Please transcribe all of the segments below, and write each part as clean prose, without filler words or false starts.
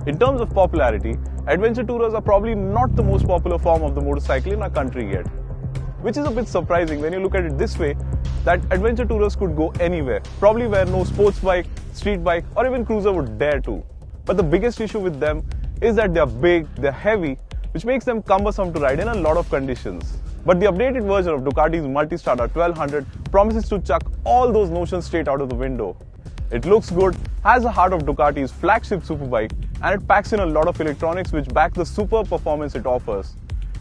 In terms of popularity, adventure tourers are probably not the most popular form of the motorcycle in our country yet. Which is a bit surprising when you look at it this way, that adventure tourers could go anywhere, probably where no sports bike, street bike or even cruiser would dare to. But the biggest issue with them is that they are big, they are heavy, which makes them cumbersome to ride in a lot of conditions. But the updated version of Ducati's Multistrada 1200 promises to chuck all those notions straight out of the window. It looks good, has the heart of Ducati's flagship superbike, and it packs in a lot of electronics which back the superb performance it offers.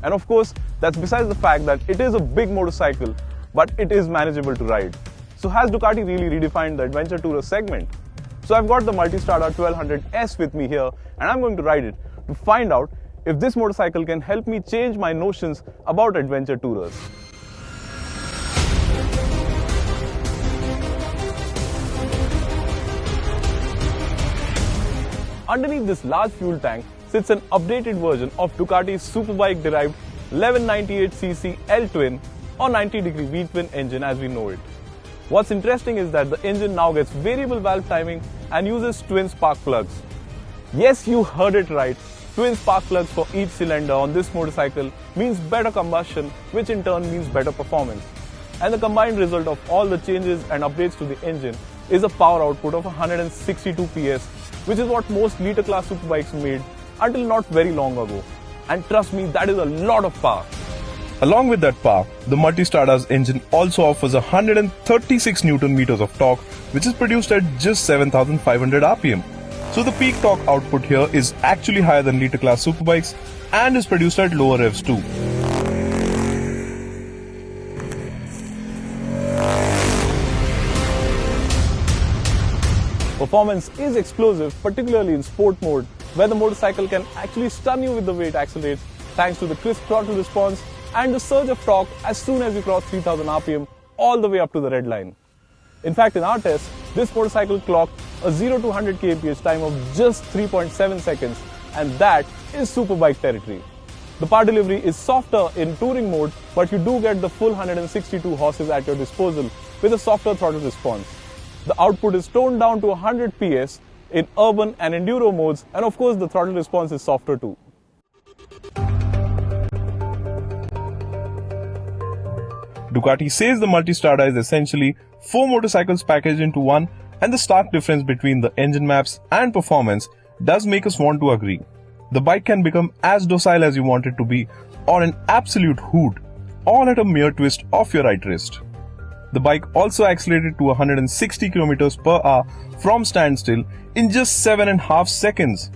And of course, that's besides the fact that it is a big motorcycle, but it is manageable to ride. So has Ducati really redefined the adventure tourer segment? So I've got the Multistrada 1200S with me here, and I'm going to ride it to find out if this motorcycle can help me change my notions about adventure tourers. Underneath this large fuel tank sits an updated version of Ducati's superbike-derived 1198cc L Twin or 90-degree V-twin engine as we know it. What's interesting is that the engine now gets variable valve timing and uses twin spark plugs. Yes, you heard it right. Twin spark plugs for each cylinder on this motorcycle means better combustion, which in turn means better performance. And the combined result of all the changes and updates to the engine is a power output of 162 PS, which is what most liter class superbikes made until not very long ago. And trust me, that is a lot of power. Along with that power, the Multistrada's engine also offers 136 Nm of torque, which is produced at just 7,500 RPM. So the peak torque output here is actually higher than liter class superbikes and is produced at lower revs too. Performance is explosive, particularly in sport mode, where the motorcycle can actually stun you with the way it accelerates thanks to the crisp throttle response and the surge of torque as soon as you cross 3000 RPM all the way up to the red line. In fact, in our test, this motorcycle clocked a 0 to 100 kmph time of just 3.7 seconds, and that is superbike territory. The power delivery is softer in touring mode, but you do get the full 162 horses at your disposal with a softer throttle response. The output is toned down to 100 PS in urban and enduro modes, and of course the throttle response is softer too. Ducati says the Multistrada is essentially 4 motorcycles packaged into one, and the stark difference between the engine maps and performance does make us want to agree. The bike can become as docile as you want it to be, or an absolute hoot, all at a mere twist of your right wrist. The bike also accelerated to 160 km per hour from standstill in just 7.5 seconds.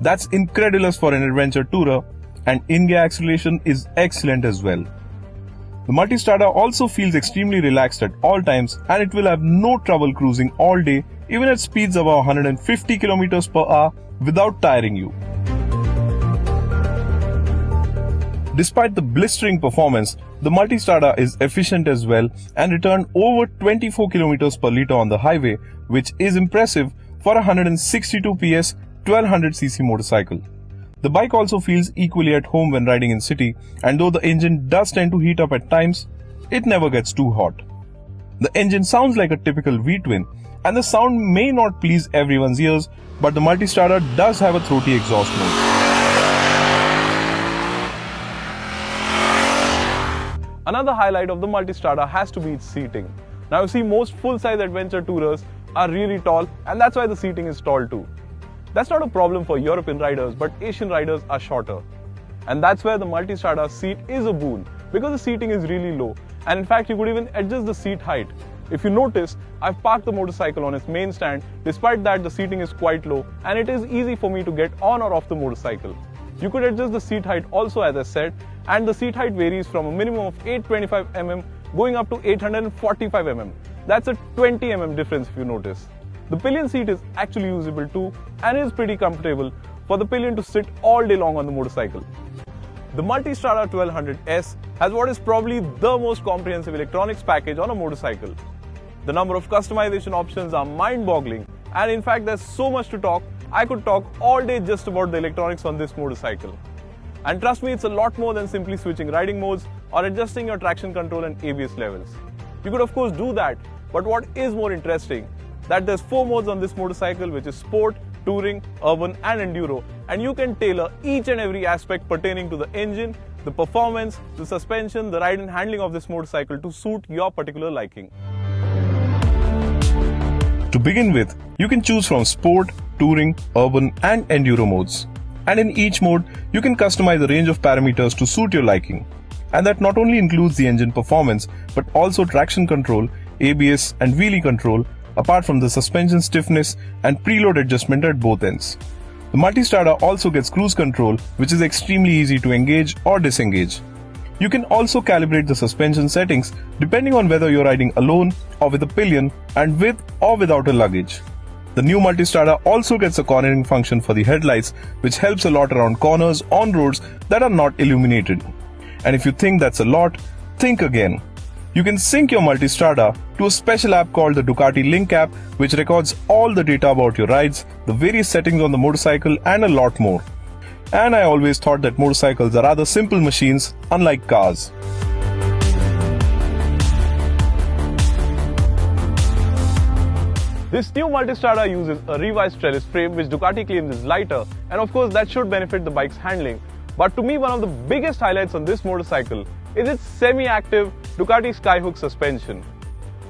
That's incredulous for an adventure tourer, and in-gear acceleration is excellent as well. The Multistrada also feels extremely relaxed at all times, and it will have no trouble cruising all day even at speeds above 150 km per hour without tiring you. Despite the blistering performance, the Multistrada is efficient as well and returned over 24 km per litre on the highway, which is impressive for a 162 PS 1200cc motorcycle. The bike also feels equally at home when riding in city, and though the engine does tend to heat up at times, it never gets too hot. The engine sounds like a typical V-twin, and the sound may not please everyone's ears, but the Multistrada does have a throaty exhaust note. Another highlight of the Multistrada has to be its seating. Now you see, most full-size adventure tourers are really tall, and that's why the seating is tall too. That's not a problem for European riders, but Asian riders are shorter. And that's where the Multistrada's seat is a boon, because the seating is really low, and in fact you could even adjust the seat height. If you notice, I've parked the motorcycle on its main stand. Despite that, the seating is quite low, and it is easy for me to get on or off the motorcycle. You could adjust the seat height also, as I said, and the seat height varies from a minimum of 825 mm going up to 845 mm. That's a 20 mm difference if you notice. The pillion seat is actually usable too, and is pretty comfortable for the pillion to sit all day long on the motorcycle. The Multistrada 1200S has what is probably the most comprehensive electronics package on a motorcycle. The number of customization options are mind-boggling, and in fact there's so much to talk, I could talk all day just about the electronics on this motorcycle. And trust me, it's a lot more than simply switching riding modes or adjusting your traction control and ABS levels. You could of course do that, but what is more interesting, that there's 4 modes on this motorcycle, which is Sport, touring, urban and enduro, and you can tailor each and every aspect pertaining to the engine, the performance, the suspension, the ride and handling of this motorcycle to suit your particular liking. To begin with, you can choose from sport, touring, urban and enduro modes. And in each mode, you can customize a range of parameters to suit your liking. And that not only includes the engine performance, but also traction control, ABS and wheelie control, apart from the suspension stiffness and preload adjustment at both ends. The Multistrada also gets cruise control, which is extremely easy to engage or disengage. You can also calibrate the suspension settings depending on whether you're riding alone or with a pillion and with or without a luggage. The new Multistrada also gets a cornering function for the headlights, which helps a lot around corners on roads that are not illuminated. And if you think that's a lot, think again. You can sync your Multistrada to a special app called the Ducati Link app, which records all the data about your rides, the various settings on the motorcycle and a lot more. And I always thought that motorcycles are rather simple machines, unlike cars. This new Multistrada uses a revised trellis frame which Ducati claims is lighter, and of course that should benefit the bike's handling. But to me, one of the biggest highlights on this motorcycle is its semi-active Ducati Skyhook Suspension.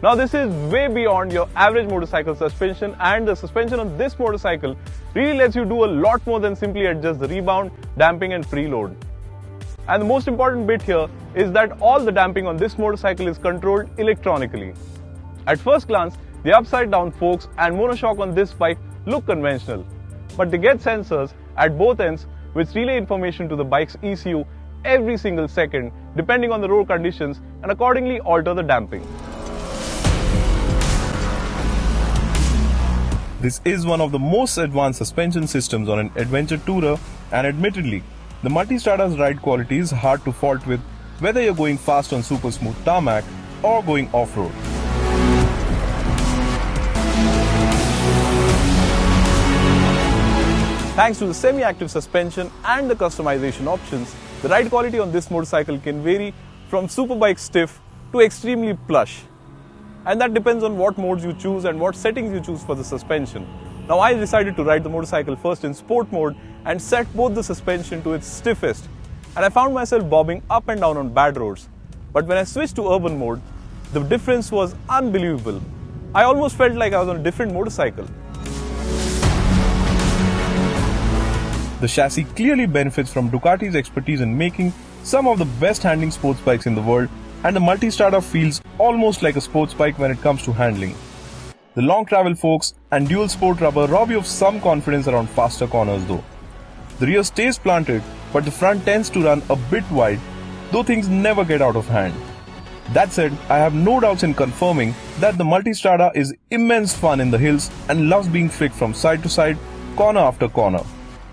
Now this is way beyond your average motorcycle suspension, and the suspension on this motorcycle really lets you do a lot more than simply adjust the rebound, damping and preload. And the most important bit here is that all the damping on this motorcycle is controlled electronically. At first glance, the upside down forks and monoshock on this bike look conventional, but they get sensors at both ends which relay information to the bike's ECU every single second depending on the road conditions and accordingly alter the damping. This is one of the most advanced suspension systems on an adventure tourer, and admittedly, the Multistrada's ride quality is hard to fault with whether you're going fast on super smooth tarmac or going off-road. Thanks to the semi-active suspension and the customization options, the ride quality on this motorcycle can vary from superbike stiff to extremely plush. And that depends on what modes you choose and what settings you choose for the suspension. Now I decided to ride the motorcycle first in sport mode and set both the suspension to its stiffest, and I found myself bobbing up and down on bad roads. But when I switched to urban mode, the difference was unbelievable. I almost felt like I was on a different motorcycle. The chassis clearly benefits from Ducati's expertise in making some of the best handling sports bikes in the world, and the Multistrada feels almost like a sports bike when it comes to handling. The long travel forks and dual sport rubber rob you of some confidence around faster corners though. The rear stays planted, but the front tends to run a bit wide, though things never get out of hand. That said, I have no doubts in confirming that the Multistrada is immense fun in the hills and loves being flicked from side to side, corner after corner.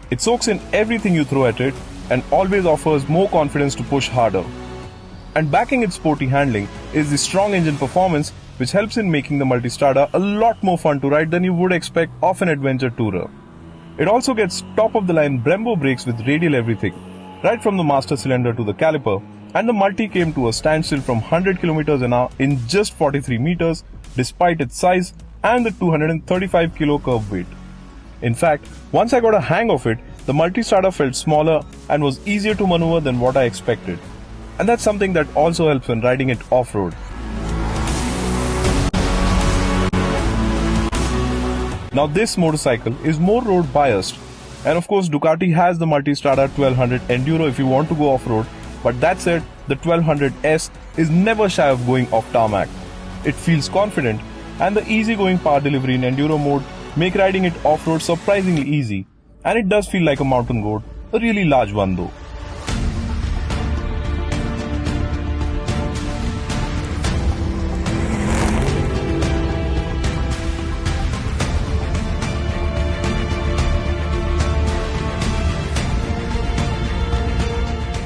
It soaks in everything you throw at it and always offers more confidence to push harder. And backing its sporty handling is the strong engine performance, which helps in making the Multistrada a lot more fun to ride than you would expect of an adventure tourer. It also gets top-of-the-line Brembo brakes with radial everything, right from the master cylinder to the caliper, and the Multi came to a standstill from 100 km an hour in just 43 meters despite its size and the 235 kilo curb weight. In fact, once I got a hang of it, the Multistrada felt smaller and was easier to maneuver than what I expected. And that's something that also helps when riding it off-road. Now this motorcycle is more road biased, and of course Ducati has the Multistrada 1200 Enduro if you want to go off-road, but that said, the 1200S is never shy of going off tarmac. It feels confident, and the easygoing power delivery in Enduro mode make riding it off-road surprisingly easy, and it does feel like a mountain goat, a really large one though.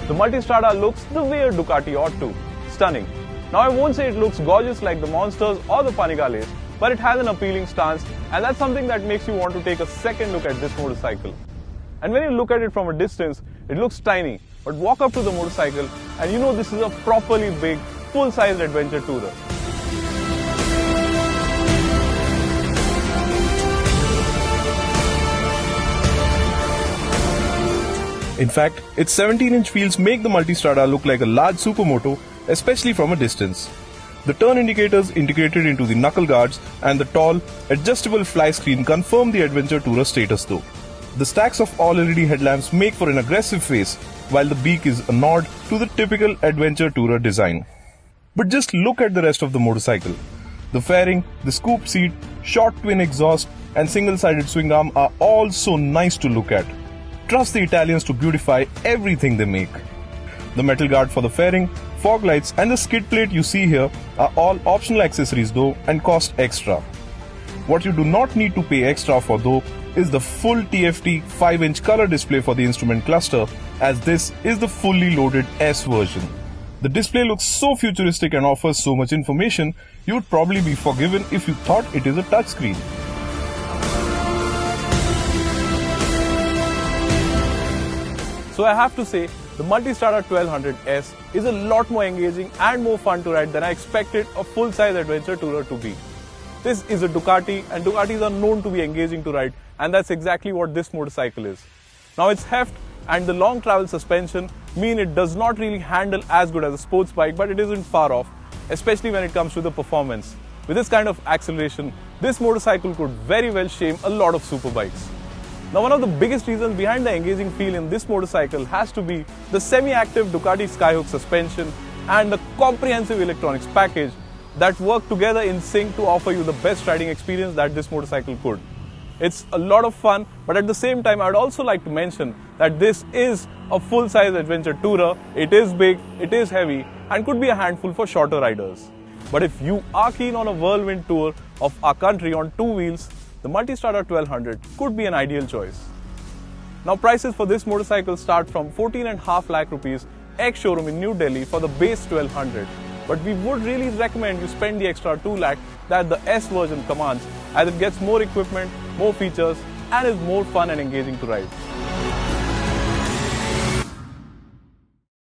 The Multistrada looks the way a Ducati ought to. Stunning. Now I won't say it looks gorgeous like the Monsters or the Panigales, but it has an appealing stance, and that's something that makes you want to take a second look at this motorcycle. And when you look at it from a distance, it looks tiny, but walk up to the motorcycle and you know this is a properly big, full-size adventure tourer. In fact, its 17-inch wheels make the Multistrada look like a large supermoto, especially from a distance. The turn indicators integrated into the knuckle guards and the tall, adjustable fly screen confirm the adventure tourer status though. The stacks of all-LED headlamps make for an aggressive face, while the beak is a nod to the typical adventure tourer design. But just look at the rest of the motorcycle. The fairing, the scoop seat, short twin exhaust and single-sided swing arm are all so nice to look at. Trust the Italians to beautify everything they make. The metal guard for the fairing, fog lights and the skid plate you see here are all optional accessories though and cost extra. What you do not need to pay extra for though is the full TFT 5-inch color display for the instrument cluster, as this is the fully loaded S version. The display looks so futuristic and offers so much information, you would probably be forgiven if you thought it is a touchscreen. So I have to say, the Multistrada 1200S is a lot more engaging and more fun to ride than I expected a full-size adventure tourer to be. This is a Ducati and Ducatis are known to be engaging to ride, and that's exactly what this motorcycle is. Now its heft and the long travel suspension mean it does not really handle as good as a sports bike, but it isn't far off, especially when it comes to the performance. With this kind of acceleration, this motorcycle could very well shame a lot of superbikes. Now one of the biggest reasons behind the engaging feel in this motorcycle has to be the semi-active Ducati Skyhook Suspension and the comprehensive electronics package that work together in sync to offer you the best riding experience that this motorcycle could. It's a lot of fun, but at the same time I'd also like to mention that this is a full-size adventure tourer. It is big, it is heavy and could be a handful for shorter riders. But if you are keen on a whirlwind tour of our country on two wheels, the Multistrada 1200 could be an ideal choice. Now prices for this motorcycle start from 14.5 lakh rupees ex-showroom in New Delhi for the base 1200. But we would really recommend you spend the extra 2 lakh that the S version commands, as it gets more equipment, more features and is more fun and engaging to ride.